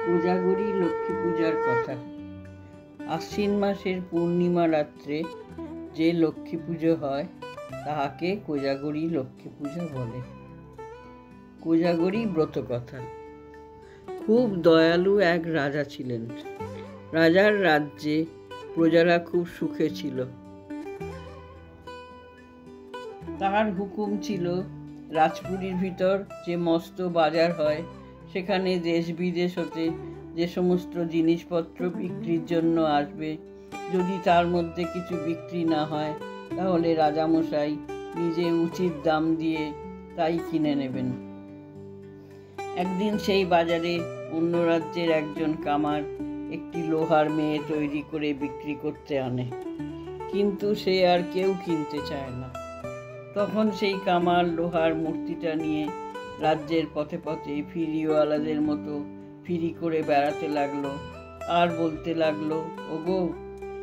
কোজাগরী লক্ষ্মী পূজার কথা। আশ্বিন মাসের পূর্ণিমা রাত্রে যে লক্ষ্মী পুজো হয় তাহাকে কোজাগরী লক্ষ্মী পূজা বলে। কোজাগরী ব্রত কথা। খুব দয়ালু এক রাজা ছিলেন। রাজার রাজ্যে প্রজারা খুব সুখে ছিল। তাহার হুকুম ছিল রাজপুরীর ভিতর যে মস্ত বাজার হয় সেখানে দেশ বিদেশ হতে যে সমস্ত জিনিসপত্র বিক্রির জন্য আসবে, যদি তার মধ্যে কিছু বিক্রি না হয় তাহলে রাজামশাই নিজে উচিত দাম দিয়ে তাই কিনে নেবেন। একদিন সেই বাজারে অন্য রাজ্যের একজন কামার একটি লোহার মেয়ে তৈরি করে বিক্রি করতে আনে, কিন্তু সে আর কেউ কিনতে চায় না। তখন সেই কামার লোহার মূর্তিটা নিয়ে রাজ্যের পথে পথে ফিরিওয়ালাদের মতো ফিরি করে বেড়াতে লাগলো আর বলতে লাগলো, ওগো,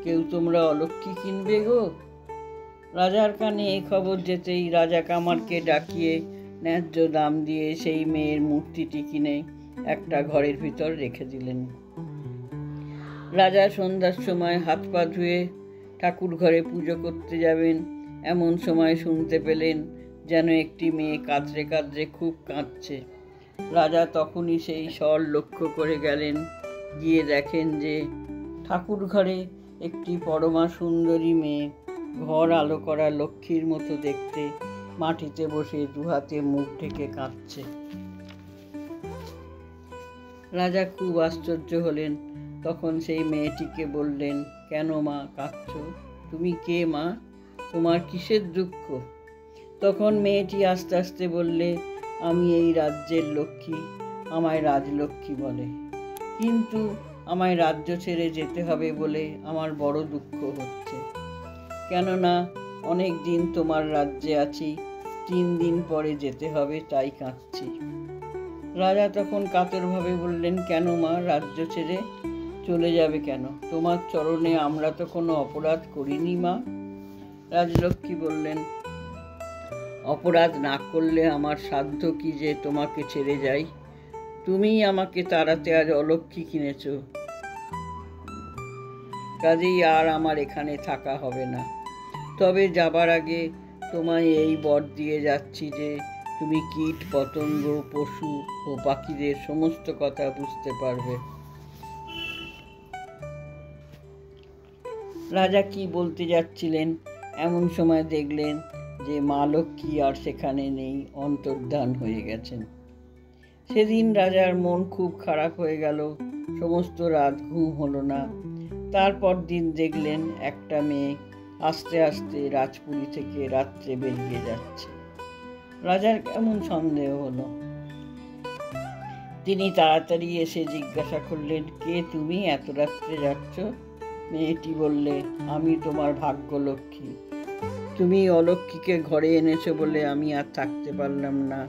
কেউ তোমরা অলক্ষ্মী কিনবে গো? রাজার কানে এই খবর যেতেই রাজা কামারকে ডাকিয়ে ন্যায্য দাম দিয়ে সেই মেয়ের মূর্তিটি কিনে একটা ঘরের ভিতর রেখে দিলেন। রাজা সন্ধ্যার সময় হাত পা ধুয়ে ঠাকুর ঘরে পুজো করতে যাবেন, এমন সময় শুনতে পেলেন যেন একটি মেয়ে কাঁদরে কাঁদরে খুব কাঁদছে। রাজা তখনই সেই স্বর লক্ষ্য করে গেলেন, গিয়ে দেখেন যে ঠাকুর ঘরে একটি পরমা সুন্দরী মেয়ে, ঘর আলো করা লক্ষ্মীর মতো দেখতে, মাটিতে বসে দুহাতে মুখ ঢেকে কাঁদছে। রাজা খুব আশ্চর্য হলেন। তখন সেই মেয়েটিকে বললেন, কেন মা কাঁদছ? তুমি কে মা? তোমার কিসের দুঃখ? তখন মেয়েটি আস্তে আস্তে বললে, আমি এই রাজ্যের লক্ষ্মী, আমায় রাজলক্ষ্মী বলে, কিন্তু আমায় রাজ্য ছেড়ে যেতে হবে বলে আমার বড় দুঃখ হচ্ছে। কেননা অনেক দিন তোমার রাজ্যে আছি, 3 দিন পরে যেতে হবে, তাই কাঁদছি। রাজা তখন কাতরভাবে বললেন, কেন মা রাজ্য ছেড়ে চলে যাবে কেন? তোমার চরণে আমরা তো কোনো অপরাধ করিনি মা। রাজলক্ষ্মী বললেন, অপরাধ না করলে আমার সাধ্য কি যে তোমাকে ছেড়ে যাই? তুমিই আমাকে তাড়াতে আজ অলক্ষ্মী কিনেছ, কাজেই আর আমার এখানে থাকা হবে না। তবে যাবার আগে তোমায় এই বর দিয়ে যাচ্ছি যে তুমি কীট পতঙ্গ পশু ও পাখিদের সমস্ত কথা বুঝতে পারবে। রাজা কি বলতে যাচ্ছিলেন, এমন সময় দেখলেন যে মা লক্ষ্মী আর সেখানে নেই, অন্তর্ধান হয়ে গেছেন। সেদিন রাজার মন খুব খারাপ হয়ে গেল, সমস্ত রাত ঘুম হলো না। তারপর দিন দেখলেন একটা মেয়ে আস্তে আস্তে রাজপুরী থেকে রাত্রে বেরিয়ে যাচ্ছে। রাজার কেমন সন্দেহ হলো। তিনি তাড়াতাড়ি এসে জিজ্ঞাসা করলেন, কে তুমি, এত রাত্রে যাচ্ছ? মেয়েটি বললে, আমি তোমার ভাগ্য লক্ষ্মী। তুমি অলক্ষ্মীকে ঘরে এনেছো বলে আমি আর থাকতে পারলাম না,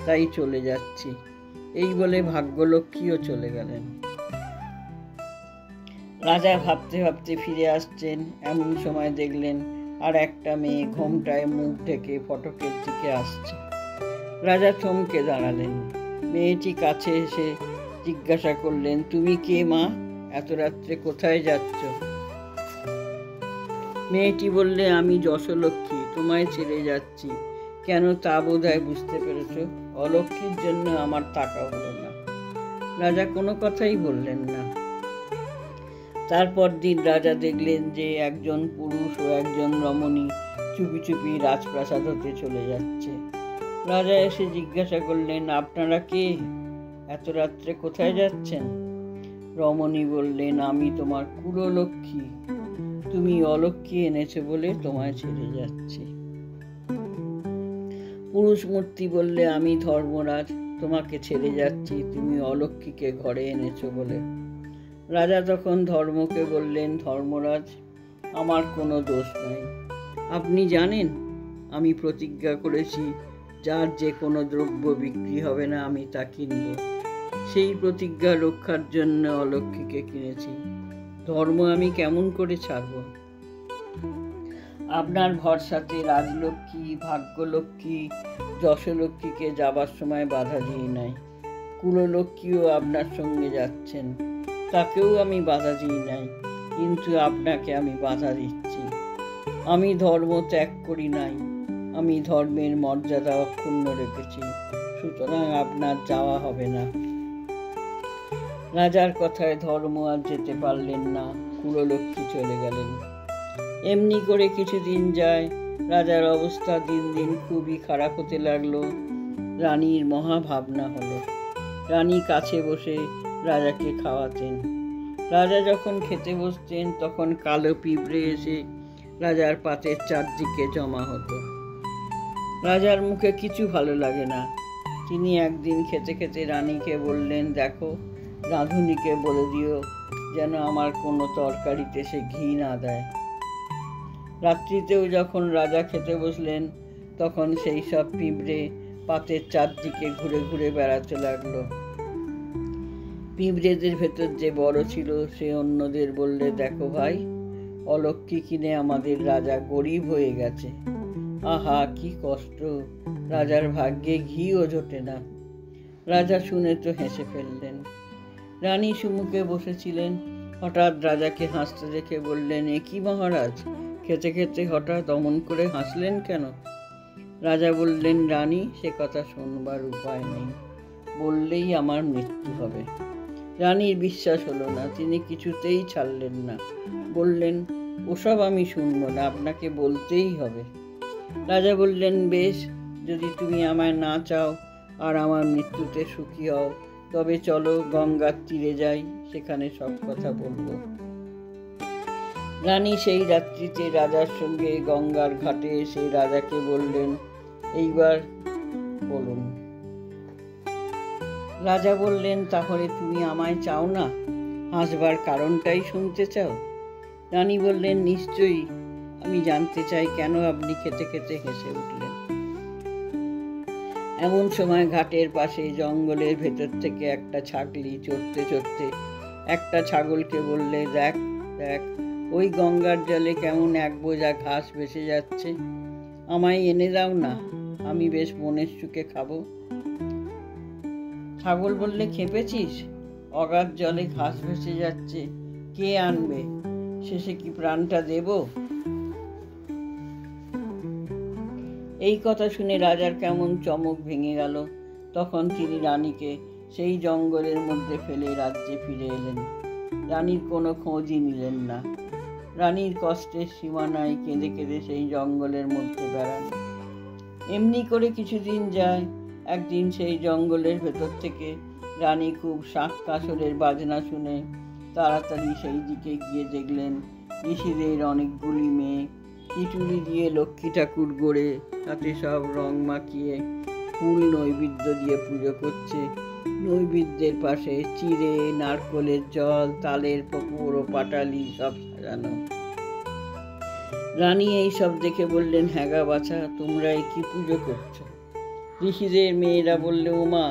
তাই চলে যাচ্ছি। এই বলে ভাগ্যলক্ষ্মীও চলে গেলেন। রাজা ভাবতে ভাবতে ফিরে আসছেন, এমন সময় দেখলেন আর একটা মেয়ে ঘোমটায় মুখ ঢেকে ফটকের দিকে আসছে। রাজা থমকে দাঁড়ালেন। মেয়েটি কাছে এসে জিজ্ঞাসা করলেন, তুমি কে মা? এত রাত্রে কোথায় যাচ্ছ? মেয়েটি বললে, আমি যশোলক্ষ্মী, তোমায় ছেড়ে যাচ্ছি। কেন তা বোধহয় বুঝতে পেরেছ। অলক্ষ্মীর জন্য আমার থাকা হলো না। রাজা কোনো কথাই বললেন না। তারপর দিন রাজা দেখলেন যে একজন পুরুষ ও একজন রমণী চুপি চুপি রাজপ্রাসাদ হতে চলে যাচ্ছে। রাজা এসে জিজ্ঞাসা করলেন, আপনারা কে? এত রাত্রে কোথায় যাচ্ছেন? রমণী বললেন, আমি তোমার কুললক্ষ্মী, তুমি অলক্ষ্মী এনেছো বলে তোমায় ছেড়ে যাচ্ছি। পুরুষ মূর্তি বললে, আমি ধর্মরাজ, তোমাকে ছেড়ে যাচ্ছি, তুমি অলক্ষ্মীকে ঘরে এনেছো বলে। রাজা তখন ধর্মকে বললেন, ধর্মরাজ, আমার কোনো দোষ নাই। আপনি জানেন আমি প্রতিজ্ঞা করেছি যার যে কোনো দ্রব্য বিক্রি হবে না আমি তা কিনব। সেই প্রতিজ্ঞা রক্ষার জন্য অলক্ষ্মীকে কিনেছি। ধর্ম আমি কেমন করে ছাড়ব? আপনার ভরসাতে রাজলক্ষ্মী, ভাগ্যলক্ষ্মী, যশলক্ষ্মীকে যাবার সময় বাধা দিই নাই। কুললক্ষ্মীও আপনার সঙ্গে যাচ্ছেন, তাকেও আমি বাধা দিই নাই, কিন্তু আপনাকে আমি বাধা দিচ্ছি। আমি ধর্ম ত্যাগ করি নাই, আমি ধর্মের মর্যাদা অক্ষুণ্ণ রেখেছি, সুতরাং আপনার যাওয়া হবে না। রাজার কথায় ধর্ম আর যেতে পারলেন না, কুললক্ষ্মী চলে গেলেন। এমনি করে কিছুদিন যায়, রাজার অবস্থা দিন দিন খুবই খারাপ হতে লাগলো। রানীর মহা ভাবনা হলো। রানী কাছে বসে রাজাকে খাওয়াতেন। রাজা যখন খেতে বসতেন তখন কালো পিঁপড়ে এসে রাজার পাতের চারদিকে জমা হতো। রাজার মুখে কিছু ভালো লাগে না। তিনি একদিন খেতে খেতে রানীকে বললেন, দেখো, রাঁধুনিকে বলে দিও যেন আমার কোনো তরকারিতে সে ঘি না দেয়। রাত্রিতেও যখন রাজা খেতে বসলেন তখন সেই সব পিঁপড়ে পাতের চারদিকে ঘুরে ঘুরে বেড়াতে লাগলো। পিঁপড়েদের ভেতর যে বড় ছিল সে অন্যদের বললে, দেখো ভাই, অলক্ষ্মী কিনে আমাদের রাজা গরিব হয়ে গেছে। আহা, কি কষ্ট, রাজার ভাগ্যে ঘিও জোটে না। রাজা শুনে তো হেসে ফেললেন। রানী সুমুখে বসেছিলেন, হঠাৎ রাজাকে হাসতে দেখে বললেন, এ কি মহারাজ, খেতে খেতে হঠাৎ অমন করে হাসলেন কেন? রাজা বললেন, রানী, সে কথা শোনবার উপায় নেই, বললেই আমার মৃত্যু হবে। রানীর বিশ্বাস হলো না, তিনি কিছুতেই ছাড়লেন না। বললেন, ওসব আমি শুনব না, আপনাকে বলতেই হবে। রাজা বললেন, বেশ, যদি তুমি আমায় না চাও আর আমার মৃত্যুতে সুখী হও, তবে চলো গঙ্গার তীরে যাই, সেখানে সব কথা বলবো। রানী সেই রাত্রিতে রাজার সঙ্গে গঙ্গার ঘাটে এসে রাজাকে বললেন, এইবার বলুন। রাজা বললেন, তাহলে তুমি আমায় চাও না? হাসবার কারণটাই শুনতে চাও? রানী বললেন, নিশ্চয়ই, আমি জানতে চাই কেন আপনি খেতে খেতে হেসে উঠলেন। এমন সময় ঘাটের পাশে জঙ্গলের ভেতর থেকে একটা ছাগলি চড়তে চড়তে একটা ছাগলকে বললে, দেখ দেখ, ওই গঙ্গার জলে কেমন এক বোঝা ঘাস ভেসে যাচ্ছে, আমায় এনে দাও না, আমি বেশ মনের সুখে খাবো। ছাগল বললে, খেপেছিস? অগাধ জলে ঘাস ভেসে যাচ্ছে, কে আনবে? শেষে কি প্রাণটা দেব? এই কথা শুনে রাজার কেমন চমক ভেঙে গেল। তখন তিনি রানীকে সেই জঙ্গলের মধ্যে ফেলে রাজ্যে ফিরে এলেন। রানীর কোনো খোঁজই নিলেন না। রানীর কষ্টের সীমা নাই, কেঁদে কেঁদে সেই জঙ্গলের মধ্যে বেড়ান। এমনি করে কিছুদিন যায়। একদিন সেই জঙ্গলের ভেতর থেকে রানী খুব শাঁখ কাঁসরের বাজনা শুনে তাড়াতাড়ি সেই দিকে গিয়ে দেখলেন ঋষিদের অনেকগুলি মেয়ে পিটুলি দিয়ে লক্ষ্মী ঠাকুর গড়ে তাতে সব রং মাখিয়ে ফুল নৈবেদ্য দিয়ে পুজো করছে। নৈবেদ্যের পাশে চিড়ে, নারকলের জল, তালের পুকুর ও পাটালি সব সাজানো। রানী এই সব দেখে বললেন, হ্যাঁ গা বাছা, তোমরা এই কি পুজো করছো? ঋষিদের মেয়েরা বললে, ওমা,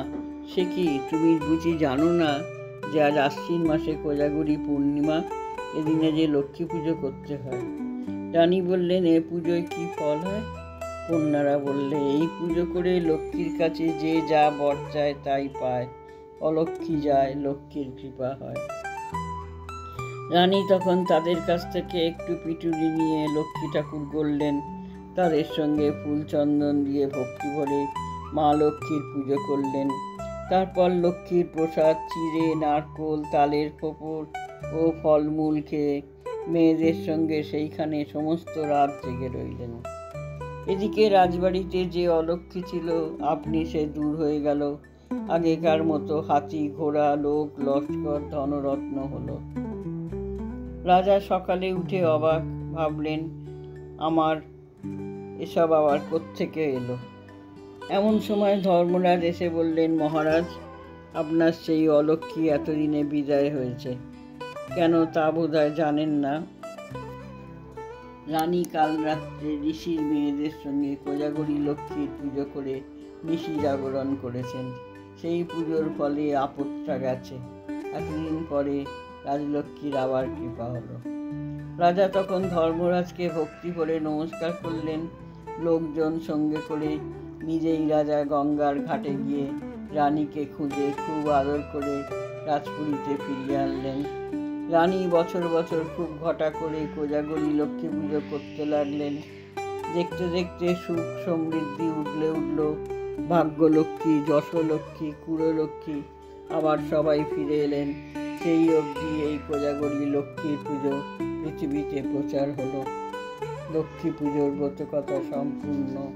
সে কি, তুমি বুঝি জানো না যে আজ আশ্বিন মাসে কোজাগরী পূর্ণিমা, এদিনে যে লক্ষ্মী পুজো করতে হয়? রানী বললেন, এ পুজোয় কি ফল হয়? কন্যারা বললে, এই পুজো করে লক্ষ্মীর কাছে যে যা বর চায় তাই পায়, অলক্ষ্মী যায়, লক্ষ্মীর কৃপা হয়। রানী তখন তাদের কাছ থেকে একটু পিটুলি নিয়ে লক্ষ্মী ঠাকুর গড়লেন। তাদের সঙ্গে ফুল চন্দন দিয়ে ভক্তি ভরে মা লক্ষ্মীর পুজো করলেন। তারপর লক্ষ্মীর প্রসাদ চিড়ে, নারকোল, তালের ফোঁপর ও ফলমূল খেয়ে মেয়েদের সঙ্গে সেইখানে সমস্ত রাত জেগে রইলেন। এদিকে রাজবাড়িতে যে অলক্ষ্মী ছিল আপনি সে দূর হয়ে গেল। আগেকার মতো হাতি, ঘোড়া, লোক, লস্কর, ধনরত্ন হলো। রাজা সকালে উঠে অবাক, ভাবলেন, আমার এসব আবার কোত্থেকে এলো? এমন সময় ধর্মরাজ এসে বললেন, মহারাজ, আপনার সেই অলক্ষ্মী এতদিনে বিদায় হয়েছে। কেন তা বোধহয় জানেন না। রানী কাল রাত্রে ঋষির মেয়েদের সঙ্গে কোজাগরী লক্ষ্মীর পুজো করে নিশি জাগরণ করেছেন। সেই পুজোর ফলে আপদটা গেছে। এতদিন পরে রাজলক্ষ্মীর আবার কৃপা হলো। রাজা তখন ধর্মরাজকে ভক্তি করে নমস্কার করলেন। লোকজন সঙ্গে করে নিজেই রাজা গঙ্গার ঘাটে গিয়ে রানীকে খুঁজে খুব আদর করে রাজপুরীতে ফিরিয়ে আনলেন। রানী বছর বছর খুব ঘটা করে কোজাগরী লক্ষ্মী পুজো করতে লাগলেন। দেখতে দেখতে সুখ সমৃদ্ধি উঠলে উঠল। ভাগ্যলক্ষ্মী, যশলক্ষ্মী, কুড়লক্ষ্মী আবার সবাই ফিরে এলেন। সেই অবধি এই কোজাগরী লক্ষ্মীর পুজো পৃথিবীতে প্রচার হলো। লক্ষ্মী পুজোর ব্রতকথা সম্পূর্ণ।